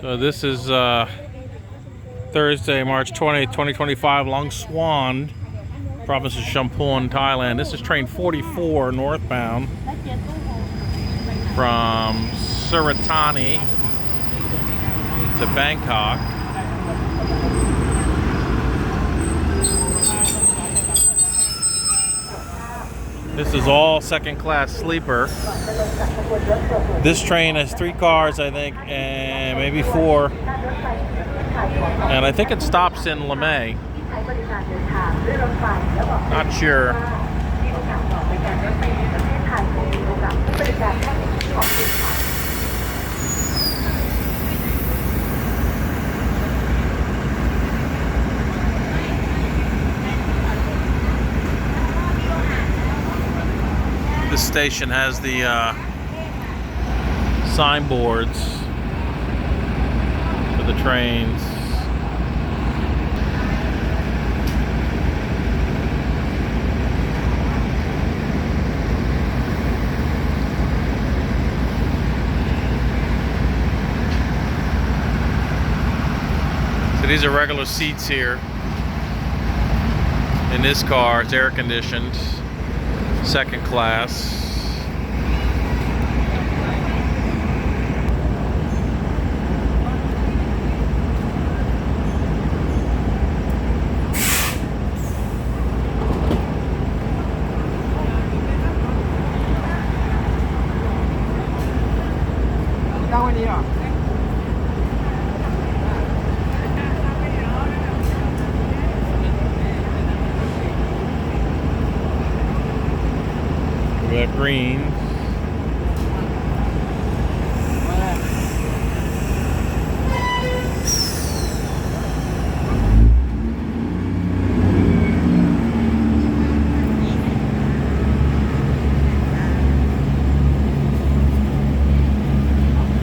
So this is Thursday, March 20th, 2025, along Suan, province of Chumphon, Thailand. This is train 44 northbound from Surat to Bangkok. This is all second class sleeper. This train has 3 cars, I think, and maybe 4. And I think it stops in Lamay. Not sure. This station has the signboards for the trains. So these are regular seats here. In this car, it's air conditioned. Second class. We got green.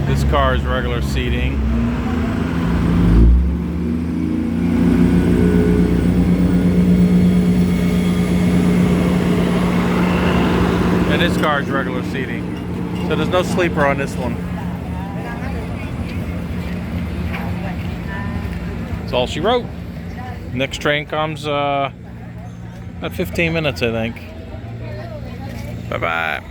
This car is regular seating. And this car is regular seating. So there's no sleeper on this one. That's all she wrote. Next train comes about 15 minutes, I think. Bye-bye.